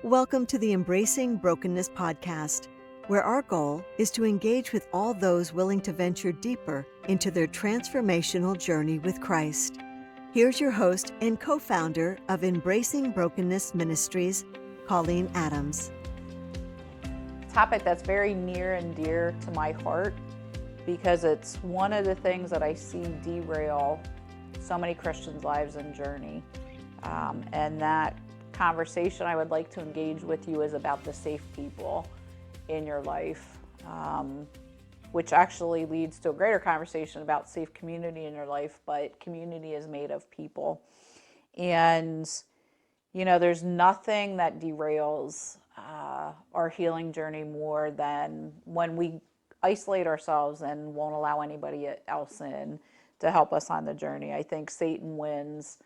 Welcome to the Embracing Brokenness podcast, where our goal is to engage with all those willing to venture deeper into their transformational journey with Christ. Here's your host and co-founder of Embracing Brokenness Ministries, Colleen Adams. Topic that's very near and dear to my heart because it's one of the things that I see derail so many Christians' lives and journey. And that conversation I would like to engage with you is about the safe people in your life, which actually leads to a greater conversation about safe community in your life, but community is made of people. And, you know, there's nothing that derails our healing journey more than when we isolate ourselves and won't allow anybody else in to help us on the journey. I think Satan wins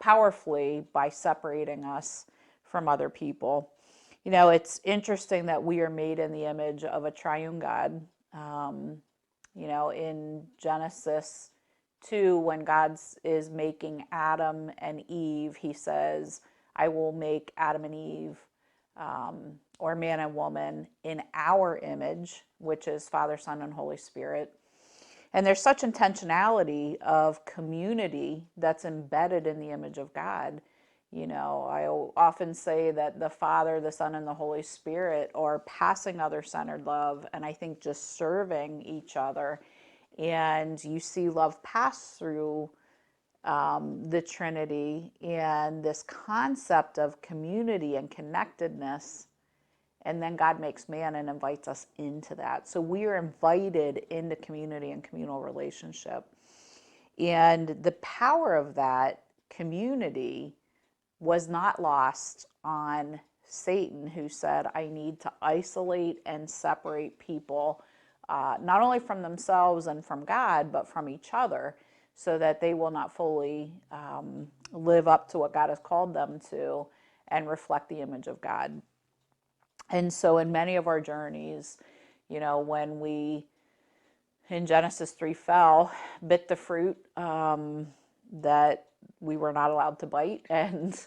powerfully by separating us from other people. You know, it's interesting that we are made in the image of a triune God. You know, in Genesis 2, when God is making Adam and Eve, he says, I will make Adam and Eve, or man and woman, in our image, which is Father, Son, and Holy Spirit. And there's such intentionality of community that's embedded in the image of God. You know, I often say that the Father, the Son, and the Holy Spirit are passing other-centered love, and I think just serving each other. And you see love pass through the Trinity and this concept of community and connectedness. And then God makes man and invites us into that. So we are invited into community and communal relationship. And the power of that community was not lost on Satan, who said, I need to isolate and separate people, not only from themselves and from God, but from each other, so that they will not fully live up to what God has called them to and reflect the image of God. And so in many of our journeys, you know, when we, in Genesis 3, fell, bit the fruit that we were not allowed to bite, and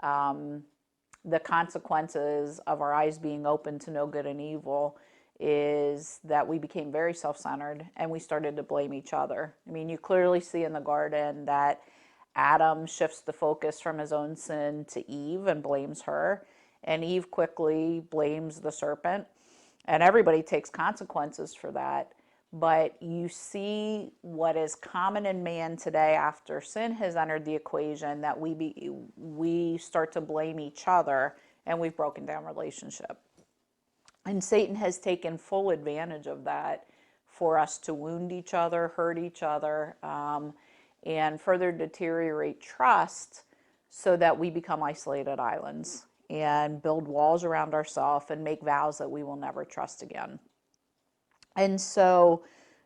the consequences of our eyes being open to know good and evil is that we became very self-centered and we started to blame each other. I mean, you clearly see in the garden that Adam shifts the focus from his own sin to Eve and blames her. And Eve quickly blames the serpent, and everybody takes consequences for that. But you see what is common in man today after sin has entered the equation, that we start to blame each other, and we've broken down relationship. And Satan has taken full advantage of that for us to wound each other, hurt each other, and further deteriorate trust so that we become isolated islands and build walls around ourselves and make vows that we will never trust again. And so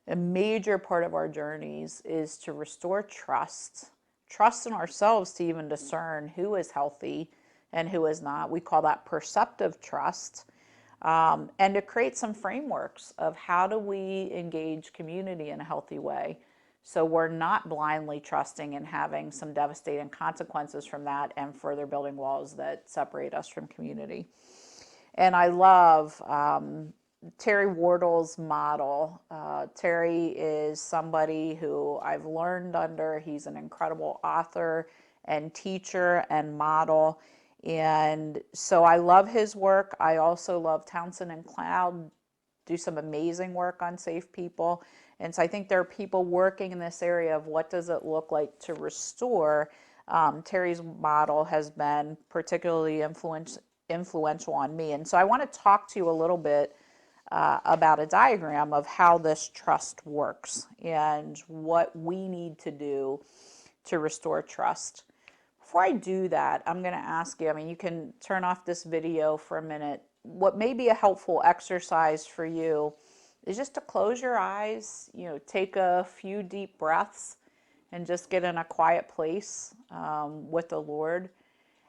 a major part of our journeys is to restore trust in ourselves, to even discern who is healthy and who is not. We call that perceptive trust, and to create some frameworks of how do we engage community in a healthy way. So we're not blindly trusting and having some devastating consequences from that and further building walls that separate us from community. And I love Terry Wardle's model. Terry is somebody who I've learned under. He's an incredible author and teacher and model. And so I love his work. I also love Townsend and Cloud, do some amazing work on safe people. And so I think there are people working in this area of what does it look like to restore. Terry's model has been particularly influential on me. And so I want to talk to you a little bit about a diagram of how this trust works and what we need to do to restore trust. Before I do that, I'm going to ask you, I mean, you can turn off this video for a minute. What may be a helpful exercise for you is just to close your eyes, you know, take a few deep breaths and just get in a quiet place with the Lord,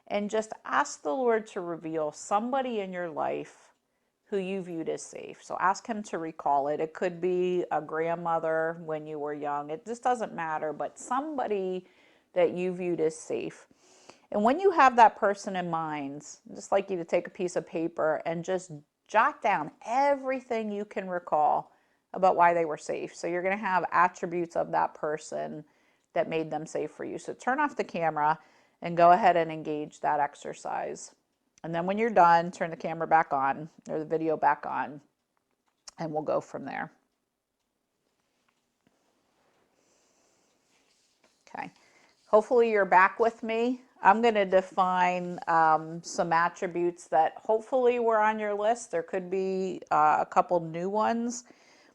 and just ask the Lord to reveal somebody in your life who you viewed as safe. So ask him to recall it. It could be a grandmother when you were young. It just doesn't matter, but somebody that you viewed as safe. And when you have that person in mind, I'd just like you to take a piece of paper and just jot down everything you can recall about why they were safe. So you're going to have attributes of that person that made them safe for you. So turn off the camera and go ahead and engage that exercise. And then when you're done, turn the camera back on or the video back on, and we'll go from there. Okay. Hopefully you're back with me. I'm going to define some attributes that hopefully were on your list. There could be a couple new ones,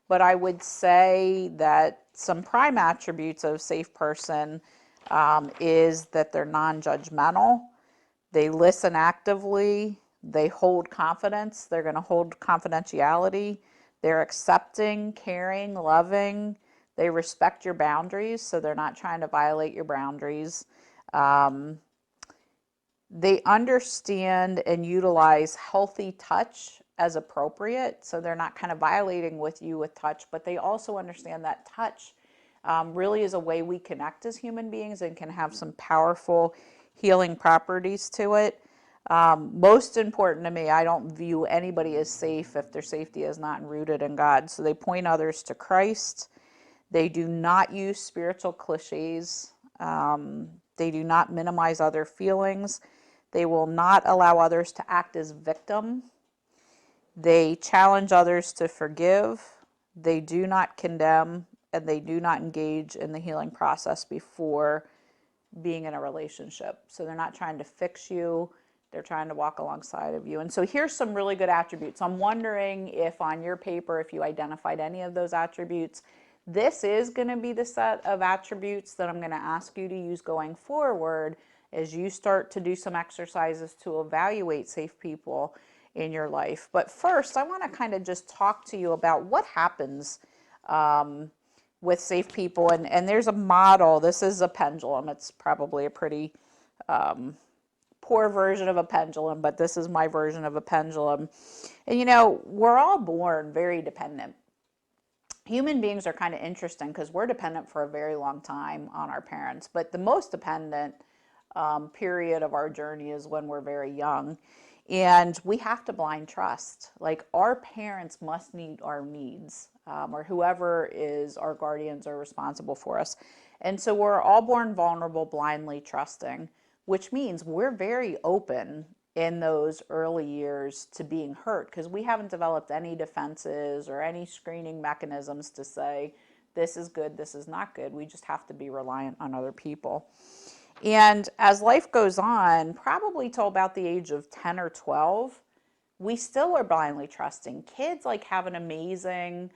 but I would say that some prime attributes of a safe person is that they're non-judgmental, they listen actively, they hold confidence, they're going to hold confidentiality, they're accepting, caring, loving, they respect your boundaries, so they're not trying to violate your boundaries. They understand and utilize healthy touch as appropriate, so they're not kind of violating with you with touch, but they also understand that touch really is a way we connect as human beings and can have some powerful healing properties to it. Most important to me, I don't view anybody as safe if their safety is not rooted in God. So they point others to Christ. They do not use spiritual cliches. They do not minimize other feelings. They will not allow others to act as victim. They challenge others to forgive. They do not condemn, and they do not engage in the healing process before being in a relationship. So they're not trying to fix you. They're trying to walk alongside of you. And so here's some really good attributes. I'm wondering if on your paper, if you identified any of those attributes. This is going to be the set of attributes that I'm going to ask you to use going forward as you start to do some exercises to evaluate safe people in your life. But first, I want to kind of just talk to you about what happens with safe people. And there's a model. This is a pendulum. It's probably a pretty poor version of a pendulum, but this is my version of a pendulum. And you know, we're all born very dependent. Human beings are kind of interesting because we're dependent for a very long time on our parents, but the most dependent period of our journey is when we're very young. And we have to blind trust. Like, our parents must meet our needs, or whoever is our guardians are responsible for us. And so we're all born vulnerable, blindly trusting, which means we're very open in those early years to being hurt because we haven't developed any defenses or any screening mechanisms to say, this is good, this is not good. We just have to be reliant on other people. And as life goes on, probably till about the age of 10 or 12, we still are blindly trusting. Kids like have an amazing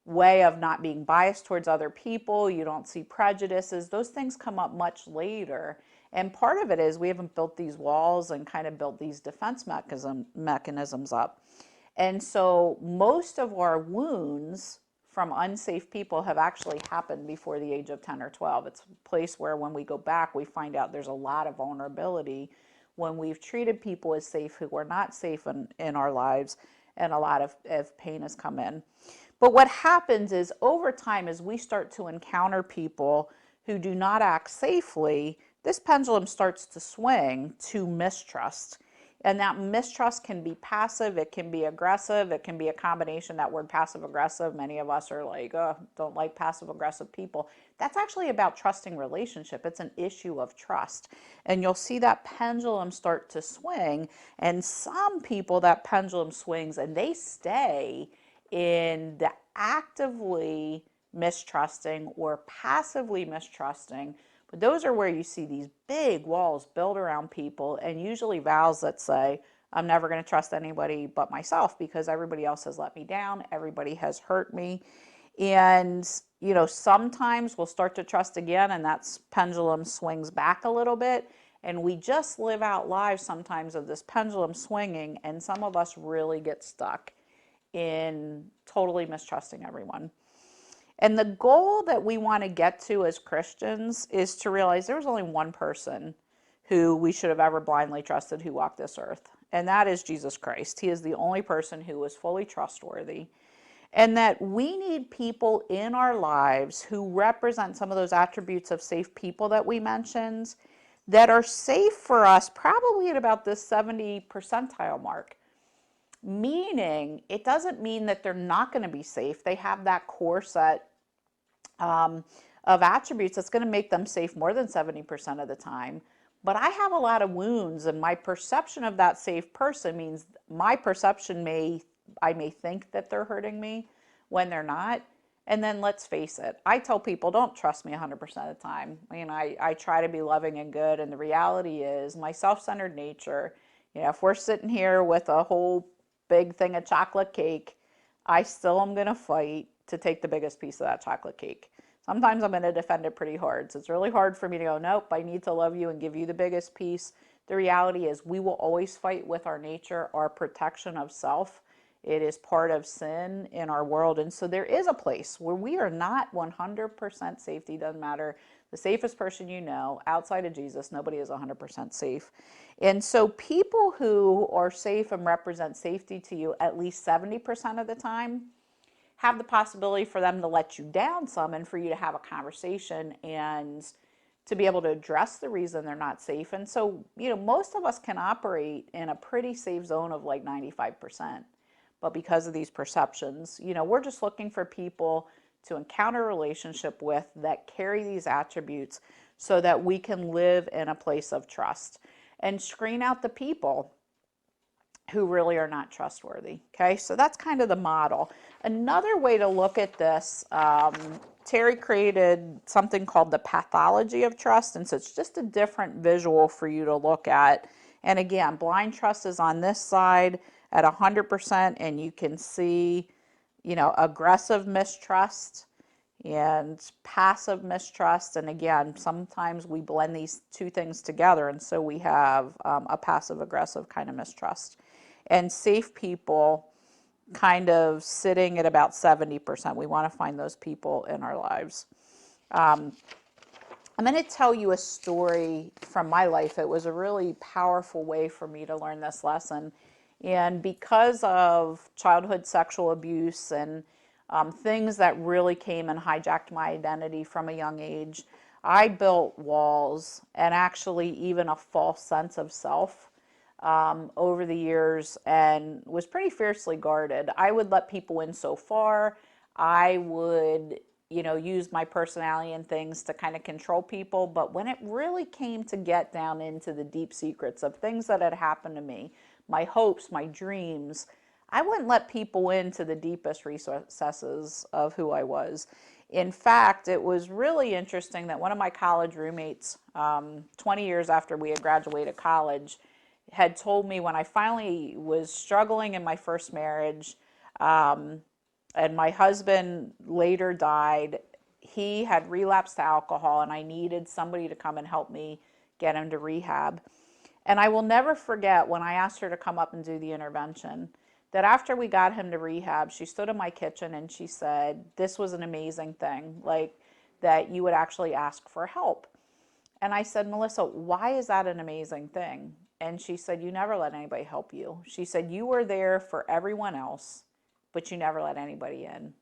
way of not being biased towards other people. You don't see prejudices. Those things come up much later. And part of it is we haven't built these walls and kind of built these defense mechanisms up. And so most of our wounds from unsafe people have actually happened before the age of 10 or 12. It's a place where when we go back, we find out there's a lot of vulnerability when we've treated people as safe who were not safe in our lives, and a lot of pain has come in. But what happens is over time, as we start to encounter people who do not act safely, this pendulum starts to swing to mistrust. And that mistrust can be passive, it can be aggressive, it can be a combination. That word passive aggressive, many of us are like, oh, don't like passive aggressive people. That's actually about trusting relationship. It's an issue of trust. And you'll see that pendulum start to swing. And some people, that pendulum swings and they stay in the actively mistrusting or passively mistrusting. But those are where you see these big walls built around people, and usually vows that say, I'm never going to trust anybody but myself because everybody else has let me down, everybody has hurt me. And, you know, sometimes we'll start to trust again, and that pendulum swings back a little bit. And we just live out lives sometimes of this pendulum swinging, and some of us really get stuck in totally mistrusting everyone. And the goal that we want to get to as Christians is to realize there was only one person who we should have ever blindly trusted who walked this earth, and that is Jesus Christ. He is the only person who was fully trustworthy. And that we need people in our lives who represent some of those attributes of safe people that we mentioned, that are safe for us probably at about this 70 percentile mark. Meaning, it doesn't mean that they're not going to be safe. They have that core set of attributes that's going to make them safe more than 70% of the time. But I have a lot of wounds, and my perception of that safe person means my perception I may think that they're hurting me when they're not. And then let's face it, I tell people, don't trust me 100% of the time. I mean, I try to be loving and good, and the reality is my self-centered nature, if we're sitting here with a whole big thing of chocolate cake, I still am going to fight to take the biggest piece of that chocolate cake. Sometimes I'm going to defend it pretty hard. So it's really hard for me to go, nope, I need to love you and give you the biggest piece. The reality is we will always fight with our nature, our protection of self. It is part of sin in our world. And so there is a place where we are not 100% safety. Doesn't matter. The safest person you know, outside of Jesus, nobody is 100% safe. And so people who are safe and represent safety to you at least 70% of the time have the possibility for them to let you down some and for you to have a conversation and to be able to address the reason they're not safe. And so, most of us can operate in a pretty safe zone of like 95%. But because of these perceptions, we're just looking for people to encounter a relationship with that carry these attributes so that we can live in a place of trust and screen out the people who really are not trustworthy. Okay, so that's kind of the model. Another way to look at this, Terry created something called the Pathology of Trust, and so it's just a different visual for you to look at. And again, blind trust is on this side at 100%, and you can see, aggressive mistrust and passive mistrust. And again, sometimes we blend these two things together, and so we have a passive aggressive kind of mistrust. And safe people kind of sitting at about 70%. We want to find those people in our lives. I'm going to tell you a story from my life. It was a really powerful way for me to learn this lesson. And because of childhood sexual abuse and things that really came and hijacked my identity from a young age, I built walls and actually even a false sense of self over the years, and was pretty fiercely guarded. I would let people in so far. I would, use my personality and things to kind of control people. But when it really came to get down into the deep secrets of things that had happened to me, my hopes, my dreams, I wouldn't let people into the deepest recesses of who I was. In fact, it was really interesting that one of my college roommates, 20 years after we had graduated college, had told me when I finally was struggling in my first marriage, and my husband later died, he had relapsed to alcohol, and I needed somebody to come and help me get him to rehab. And I will never forget when I asked her to come up and do the intervention, that after we got him to rehab, she stood in my kitchen and she said, this was an amazing thing, like that you would actually ask for help. And I said, Melissa, why is that an amazing thing? And she said, you never let anybody help you. She said, you were there for everyone else, but you never let anybody in.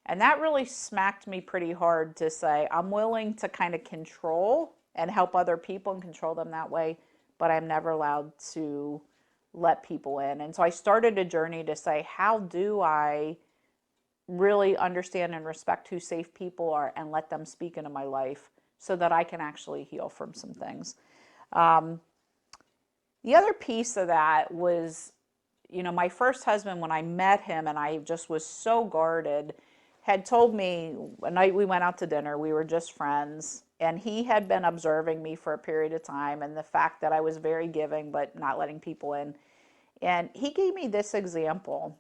And that really smacked me pretty hard to say, I'm willing to kind of control and help other people and control them that way, but I'm never allowed to let people in. And so I started a journey to say, how do I really understand and respect who safe people are and let them speak into my life so that I can actually heal from some things. The other piece of that was, my first husband, when I met him and I just was so guarded, had told me a night we went out to dinner, we were just friends, and he had been observing me for a period of time and the fact that I was very giving but not letting people in. And he gave me this example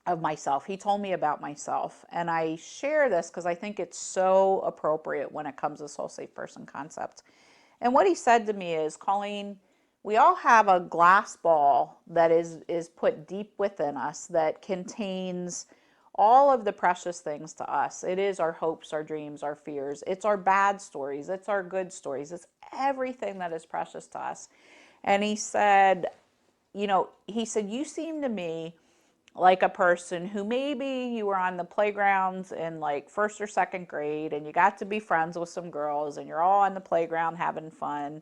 of myself. He told me about myself, and I share this because I think it's so appropriate when it comes to this whole safe person concept. And what he said to me is, Colleen, we all have a glass ball that is put deep within us that contains all of the precious things to us. It is our hopes, our dreams, our fears. It's our bad stories. It's our good stories. It's everything that is precious to us. And he said, you seem to me like a person who maybe you were on the playgrounds in like first or second grade and you got to be friends with some girls and you're all on the playground having fun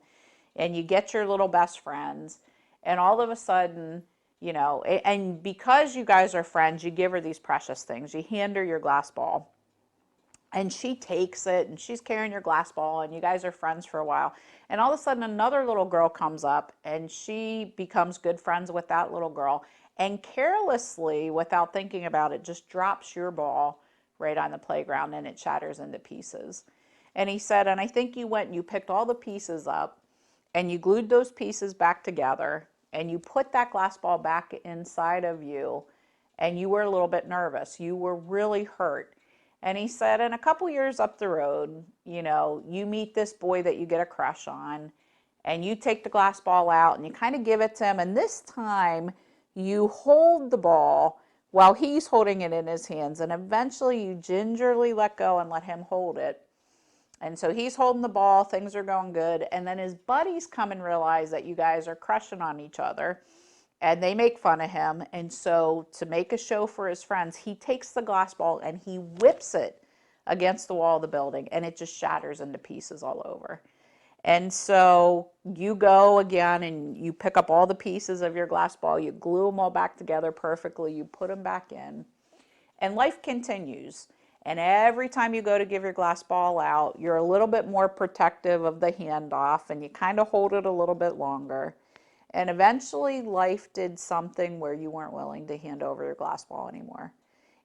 and you get your little best friends and all of a sudden, and because you guys are friends, you give her these precious things. You hand her your glass ball and she takes it and she's carrying your glass ball and you guys are friends for a while. And all of a sudden another little girl comes up and she becomes good friends with that little girl and carelessly, without thinking about it, just drops your ball right on the playground and it shatters into pieces. And he said, and I think you went and you picked all the pieces up and you glued those pieces back together and you put that glass ball back inside of you and you were a little bit nervous. You were really hurt. And he said, and a couple years up the road, you meet this boy that you get a crush on, and you take the glass ball out and you kind of give it to him. And this time you hold the ball while he's holding it in his hands. And eventually you gingerly let go and let him hold it. And so he's holding the ball, things are going good. And then his buddies come and realize that you guys are crushing on each other. And they make fun of him. And so to make a show for his friends, he takes the glass ball and he whips it against the wall of the building. And it just shatters into pieces all over. And so you go again and you pick up all the pieces of your glass ball. You glue them all back together perfectly. You put them back in. And life continues. And every time you go to give your glass ball out, you're a little bit more protective of the handoff and you kind of hold it a little bit longer. And eventually life did something where you weren't willing to hand over your glass ball anymore.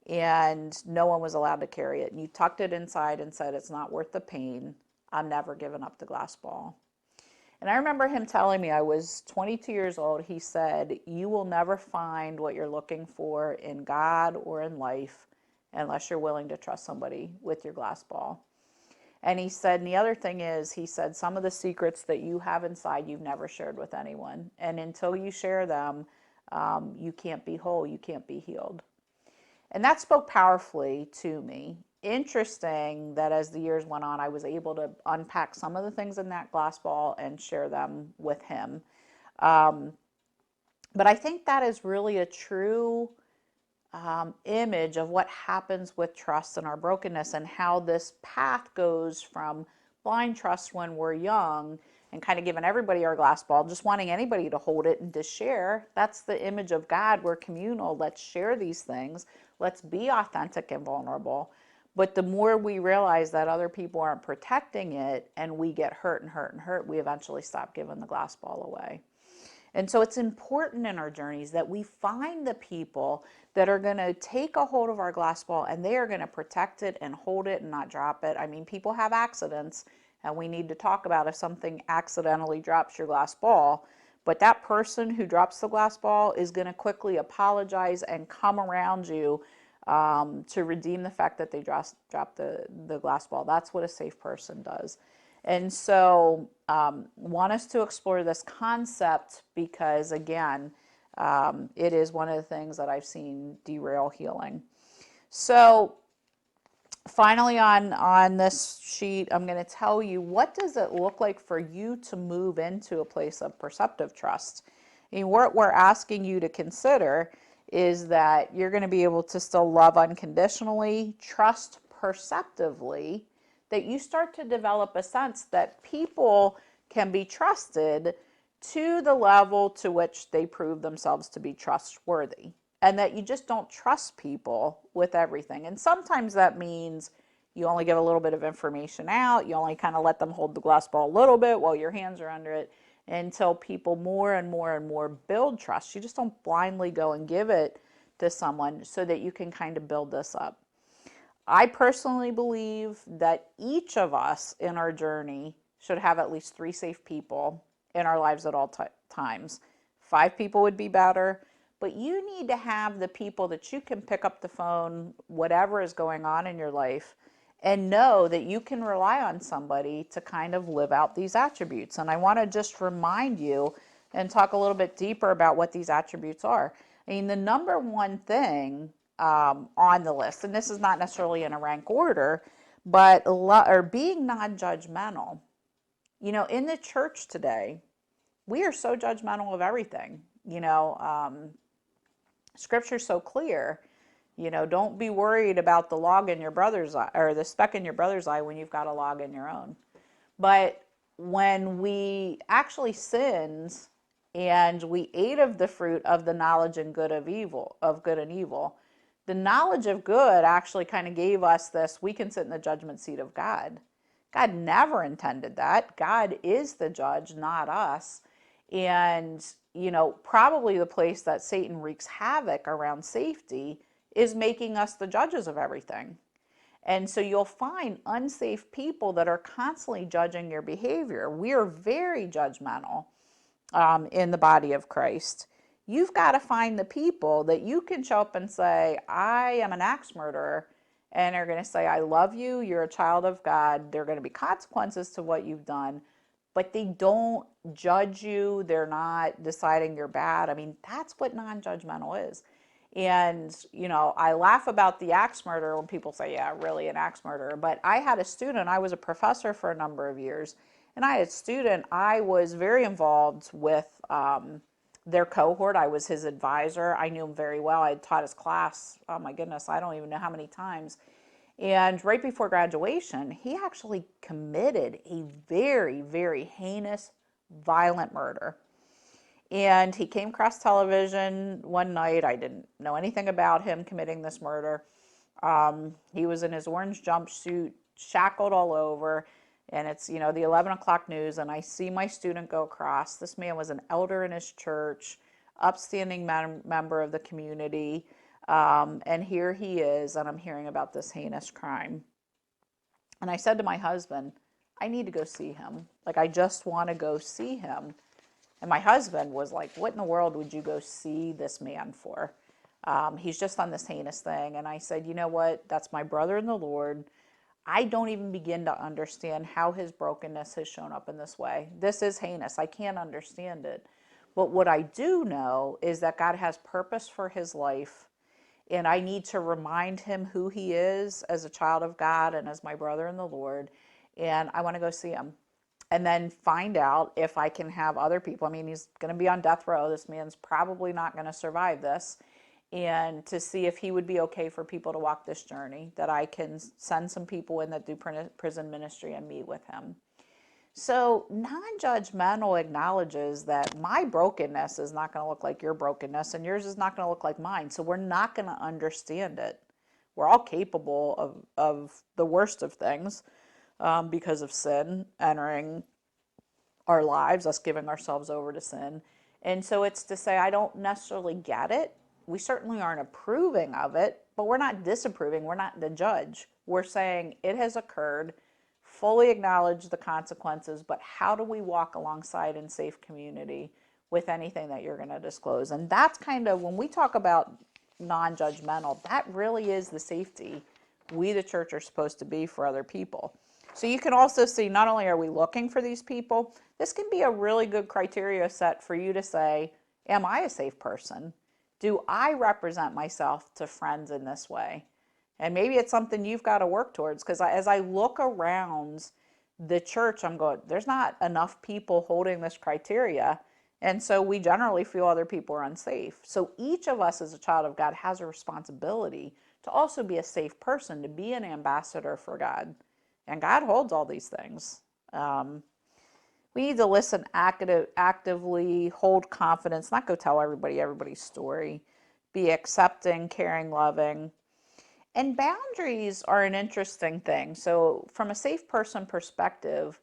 And no one was allowed to carry it. And you tucked it inside and said, it's not worth the pain. I'm never giving up the glass ball. And I remember him telling me, I was 22 years old. He said, you will never find what you're looking for in God or in life unless you're willing to trust somebody with your glass ball. And he said, and the other thing is, he said, some of the secrets that you have inside, you've never shared with anyone. And until you share them, you can't be whole, you can't be healed. And that spoke powerfully to me. Interesting that as the years went on, I was able to unpack some of the things in that glass ball and share them with him. But I think that is really a true image of what happens with trust and our brokenness and how this path goes from blind trust when we're young and kind of giving everybody our glass ball, just wanting anybody to hold it and to share. That's the image of God. We're communal. Let's share these things. Let's be authentic and vulnerable. But the more we realize that other people aren't protecting it and we get hurt and hurt and hurt, we eventually stop giving the glass ball away. And so it's important in our journeys that we find the people that are going to take a hold of our glass ball and they are going to protect it and hold it and not drop it. I mean, people have accidents and we need to talk about if something accidentally drops your glass ball. But that person who drops the glass ball is going to quickly apologize and come around you to redeem the fact that they dropped the glass ball. That's what a safe person does. And so want us to explore this concept because, again, it is one of the things that I've seen derail healing. So finally on this sheet, I'm going to tell you, what does it look like for you to move into a place of perceptive trust? I mean, what we're asking you to consider is that you're going to be able to still love unconditionally, trust perceptively, that you start to develop a sense that people can be trusted to the level to which they prove themselves to be trustworthy, and that you just don't trust people with everything. And sometimes that means you only give a little bit of information out, you only kind of let them hold the glass ball a little bit while your hands are under it, until people more and more and more build trust. You just don't blindly go and give it to someone, so that you can kind of build this up. I personally believe that each of us in our journey should have at least 3 safe people in our lives at all times. 5 people would be better, but you need to have the people that you can pick up the phone, whatever is going on in your life, and know that you can rely on somebody to kind of live out these attributes. And I want to just remind you and talk a little bit deeper about what these attributes are. I mean, the number one thing on the list, and this is not necessarily in a rank order, but being non-judgmental. In the church today, we are so judgmental of everything. Scripture's so clear. Don't be worried about the log in your brother's eye or the speck in your brother's eye when you've got a log in your own. But when we actually sinned and we ate of the fruit of the knowledge and good of evil, of good and evil, the knowledge of good actually kind of gave us this, we can sit in the judgment seat of God. God never intended that. God is the judge, not us. And, probably the place that Satan wreaks havoc around safety is making us the judges of everything. And so you'll find unsafe people that are constantly judging your behavior. We are very judgmental in the body of Christ. You've got to find the people that you can show up and say, I am an axe murderer. And they're going to say, I love you. You're a child of God. There are going to be consequences to what you've done, but they don't judge you. They're not deciding you're bad. I mean, that's what non-judgmental is. And, I laugh about the axe murderer when people say, yeah, really an axe murderer. But I had a student, I was a professor for a number of years, and I had a student, I was very involved with their cohort. I was his advisor. I knew him very well. I had taught his class, oh my goodness, I don't even know how many times. And right before graduation, he actually committed a very, very heinous, violent murder. And he came across television one night. I didn't know anything about him committing this murder. He was in his orange jumpsuit, shackled all over, and it's, the 11 o'clock news, and I see my student go across. This man was an elder in his church, upstanding member of the community, and here he is, and I'm hearing about this heinous crime. And I said to my husband, I need to go see him. Like, I just want to go see him. And my husband was like, what in the world would you go see this man for? He's just done this heinous thing. And I said, you know what? That's my brother in the Lord. I don't even begin to understand how his brokenness has shown up in this way. This is heinous. I can't understand it. But what I do know is that God has purpose for his life. And I need to remind him who he is as a child of God and as my brother in the Lord. And I want to go see him. And then find out if I can have other people. I mean, he's going to be on death row. This man's probably not going to survive this. And to see if he would be okay for people to walk this journey, that I can send some people in that do prison ministry and meet with him. So non-judgmental acknowledges that my brokenness is not going to look like your brokenness, and yours is not going to look like mine. So we're not going to understand it. We're all capable of the worst of things. Because of sin entering our lives, us giving ourselves over to sin. And so it's to say, I don't necessarily get it. We certainly aren't approving of it, but we're not disapproving. We're not the judge. We're saying it has occurred, fully acknowledge the consequences, but how do we walk alongside in safe community with anything that you're going to disclose? And that's kind of, when we talk about non-judgmental, that really is the safety we, the church, are supposed to be for other people. So you can also see, not only are we looking for these people, this can be a really good criteria set for you to say, am I a safe person? Do I represent myself to friends in this way? And maybe it's something you've got to work towards, because as I look around the church, I'm going, there's not enough people holding this criteria. And so we generally feel other people are unsafe. So each of us as a child of God has a responsibility to also be a safe person, to be an ambassador for God. And God holds all these things. We need to listen actively, hold confidence, not go tell everybody everybody's story, be accepting, caring, loving. And boundaries are an interesting thing. So from a safe person perspective,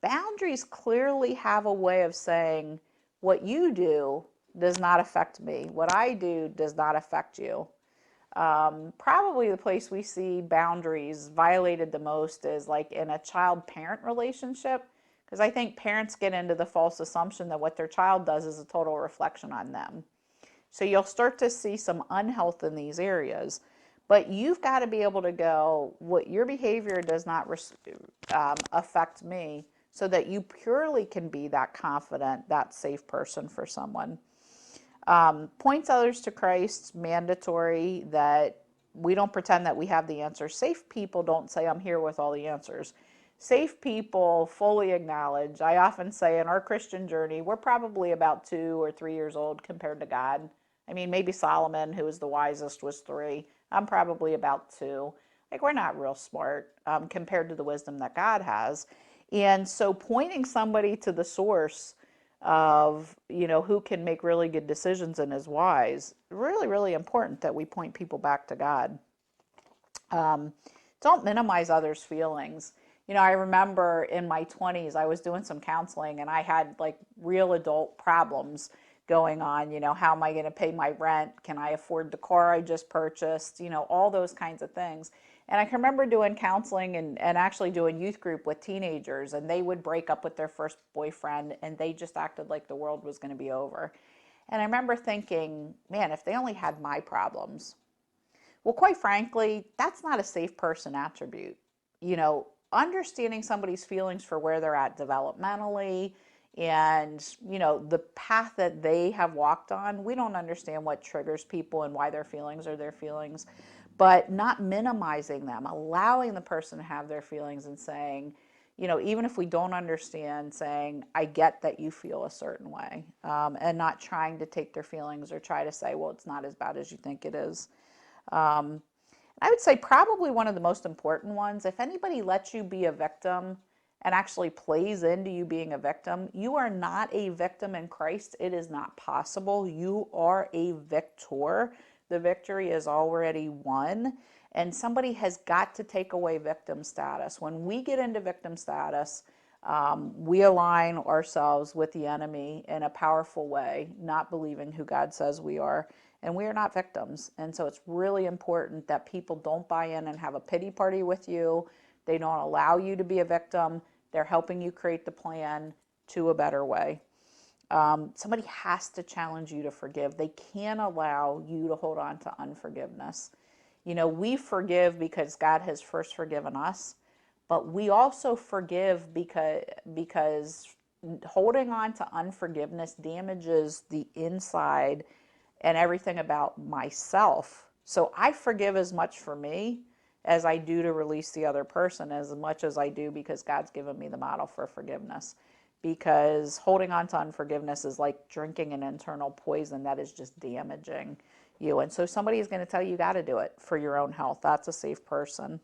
boundaries clearly have a way of saying, what you do does not affect me. What I do does not affect you. Probably the place we see boundaries violated the most is like in a child-parent relationship, because I think parents get into the false assumption that what their child does is a total reflection on them. So you'll start to see some unhealth in these areas, but you've got to be able to go, what your behavior does not affect me, so that you purely can be that confident, that safe person for someone. Points others to Christ, mandatory, that we don't pretend that we have the answers. Safe people don't say, I'm here with all the answers. Safe people fully acknowledge. I often say in our Christian journey, we're probably about 2 or 3 years old compared to God. I mean, maybe Solomon, who was the wisest, was 3. I'm probably about 2. Like, we're not real smart compared to the wisdom that God has. And so pointing somebody to the source of, who can make really good decisions and is wise, really, really important that we point people back to God. Don't minimize others' feelings. I remember in my 20s, I was doing some counseling and I had like real adult problems going on. How am I going to pay my rent? Can I afford the car I just purchased? All those kinds of things. And I can remember doing counseling and actually doing youth group with teenagers, and they would break up with their first boyfriend and they just acted like the world was going to be over. And I remember thinking, man, if they only had my problems. Well, quite frankly, that's not a safe person attribute. Understanding somebody's feelings for where they're at developmentally and, the path that they have walked on. We don't understand what triggers people and why their feelings are their feelings, but not minimizing them, allowing the person to have their feelings and saying, even if we don't understand, saying, I get that you feel a certain way, and not trying to take their feelings or try to say, well, it's not as bad as you think it is. I would say probably one of the most important ones, if anybody lets you be a victim and actually plays into you being a victim, you are not a victim in Christ. It is not possible. You are a victor. The victory is already won. And somebody has got to take away victim status. When we get into victim status, we align ourselves with the enemy in a powerful way, not believing who God says we are. And we are not victims. And so it's really important that people don't buy in and have a pity party with you. They don't allow you to be a victim. They're helping you create the plan to a better way. Somebody has to challenge you to forgive. They can't allow you to hold on to unforgiveness. We forgive because God has first forgiven us, but we also forgive because holding on to unforgiveness damages the inside and everything about myself. So I forgive as much for me as I do to release the other person, as much as I do because God's given me the model for forgiveness. Because holding on to unforgiveness is like drinking an internal poison that is just damaging you. And so somebody is going to tell you got to do it for your own health. That's a safe person.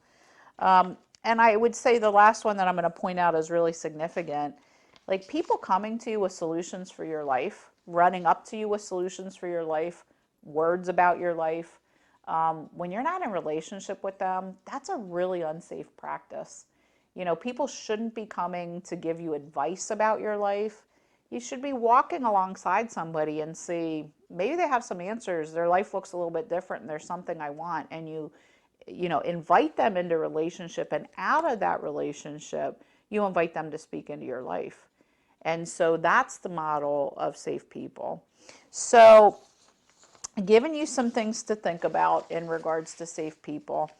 And I would say the last one that I'm going to point out is really significant. Like people coming to you with solutions for your life, running up to you with solutions for your life, words about your life. When you're not in relationship with them, that's a really unsafe practice. People shouldn't be coming to give you advice about your life. You should be walking alongside somebody and see, maybe they have some answers. Their life looks a little bit different and there's something I want. And you invite them into relationship, and out of that relationship, you invite them to speak into your life. And so that's the model of safe people. So giving you some things to think about in regards to safe people.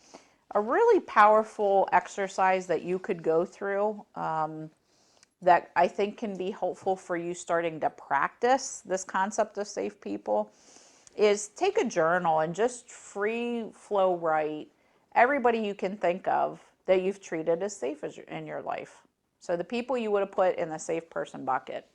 A really powerful exercise that you could go through that I think can be helpful for you starting to practice this concept of safe people is take a journal and just free flow write everybody you can think of that you've treated as safe in your life. So the people you would have put in the safe person bucket.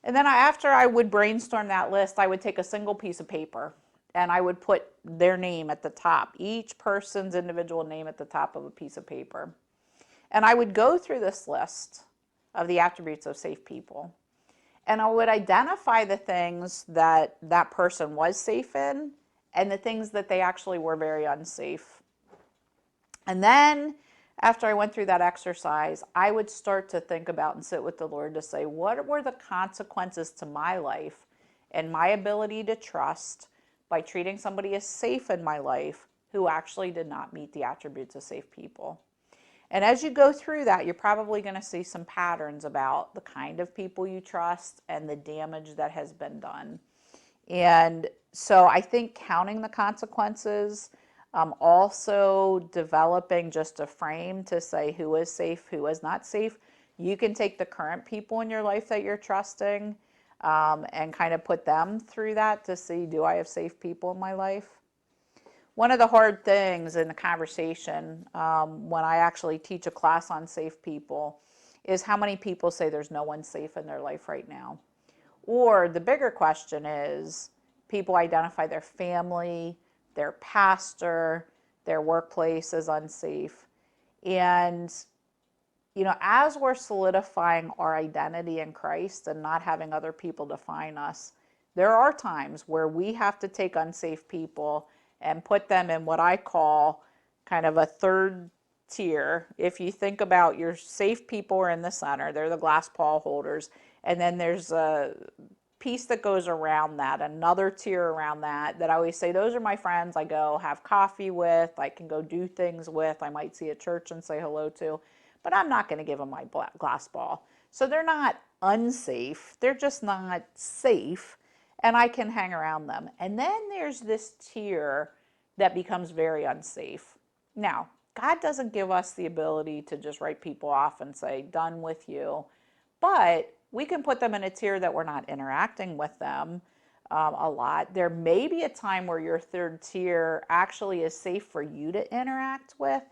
And then after I would brainstorm that list, I would take a single piece of paper and I would put their name at the top, each person's individual name at the top of a piece of paper. And I would go through this list of the attributes of safe people. And I would identify the things that that person was safe in and the things that they actually were very unsafe. And then after I went through that exercise, I would start to think about and sit with the Lord to say, what were the consequences to my life and my ability to trust by treating somebody as safe in my life who actually did not meet the attributes of safe people? And as you go through that, you're probably going to see some patterns about the kind of people you trust and the damage that has been done. And so I think counting the consequences, also developing just a frame to say who is safe, who is not safe. You can take the current people in your life that you're trusting and kind of put them through that to see, do I have safe people in my life? One of the hard things in the conversation when I actually teach a class on safe people is how many people say there's no one safe in their life right now. Or the bigger question is, people identify their family, their pastor, their workplace as unsafe. And, as we're solidifying our identity in Christ and not having other people define us, there are times where we have to take unsafe people and put them in what I call kind of a third tier. If you think about your safe people are in the center, they're the glass paw holders, and then there's a piece that goes around that, another tier around that I always say, those are my friends I go have coffee with, I can go do things with, I might see at church and say hello to, but I'm not going to give them my glass ball. So they're not unsafe, they're just not safe, and I can hang around them. And then there's this tier that becomes very unsafe. Now, God doesn't give us the ability to just write people off and say, done with you. But we can put them in a tier that we're not interacting with them a lot. There may be a time where your third tier actually is safe for you to interact with.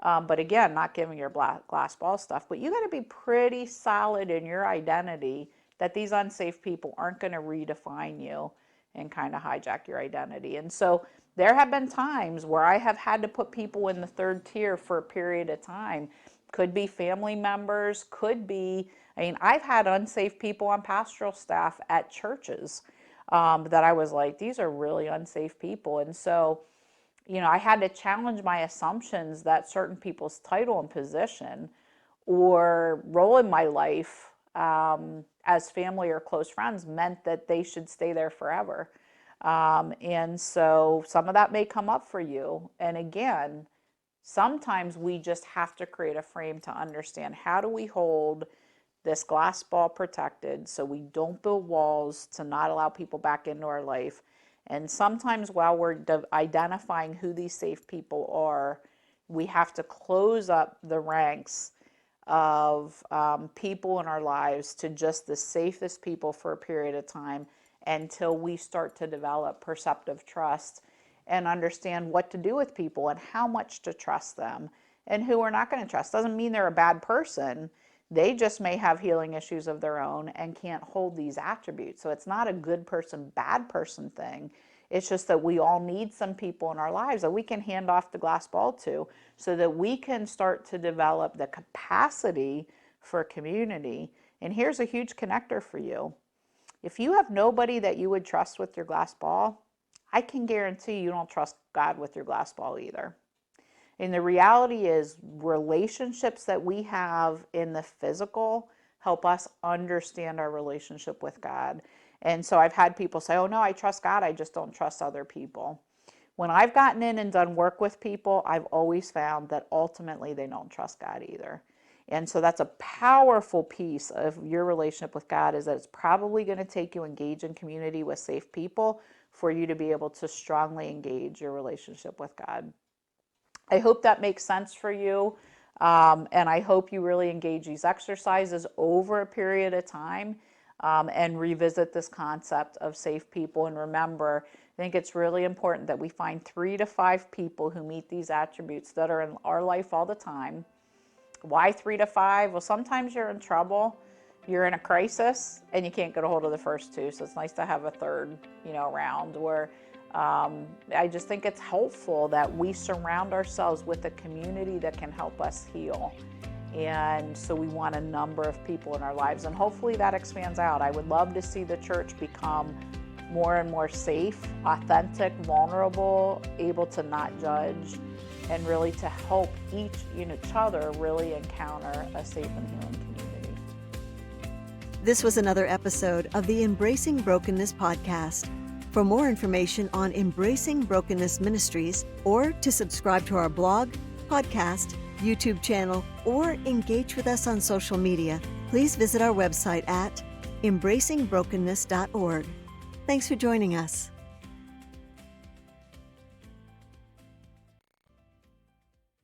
But again, not giving your glass ball stuff. But you got to be pretty solid in your identity that these unsafe people aren't going to redefine you and kind of hijack your identity. And so there have been times where I have had to put people in the third tier for a period of time. Could be family members, could be, I've had unsafe people on pastoral staff at churches that I was like, these are really unsafe people. And so, I had to challenge my assumptions that certain people's title and position or role in my life as family or close friends meant that they should stay there forever. And so some of that may come up for you. And again, sometimes we just have to create a frame to understand, how do we hold this glass ball protected so we don't build walls to not allow people back into our life. And sometimes while we're identifying who these safe people are, we have to close up the ranks of people in our lives to just the safest people for a period of time until we start to develop perceptive trust and understand what to do with people and how much to trust them and who we're not going to trust. Doesn't mean they're a bad person. They just may have healing issues of their own and can't hold these attributes. So it's not a good person, bad person thing. It's just that we all need some people in our lives that we can hand off the glass ball to so that we can start to develop the capacity for community. And here's a huge connector for you. If you have nobody that you would trust with your glass ball, I can guarantee you don't trust God with your glass ball either. And the reality is, relationships that we have in the physical help us understand our relationship with God. And so I've had people say, oh no, I trust God, I just don't trust other people. When I've gotten in and done work with people, I've always found that ultimately they don't trust God either. And so that's a powerful piece of your relationship with God, is that it's probably going to take you engage in community with safe people for you to be able to strongly engage your relationship with God. I hope that makes sense for you. And I hope you really engage these exercises over a period of time and revisit this concept of safe people. And remember, I think it's really important that we find 3 to 5 people who meet these attributes that are in our life all the time. Why 3 to 5? Well, sometimes you're in trouble, you're in a crisis, and you can't get a hold of the first 2. So it's nice to have a third, around where I just think it's helpful that we surround ourselves with a community that can help us heal. And so we want a number of people in our lives, and hopefully that expands out. I would love to see the church become more and more safe, authentic, vulnerable, able to not judge, and really to help each other really encounter a safe and healing community. This was another episode of the Embracing Brokenness podcast. For more information on Embracing Brokenness Ministries, or to subscribe to our blog, podcast, YouTube channel, or engage with us on social media, please visit our website at embracingbrokenness.org. Thanks for joining us.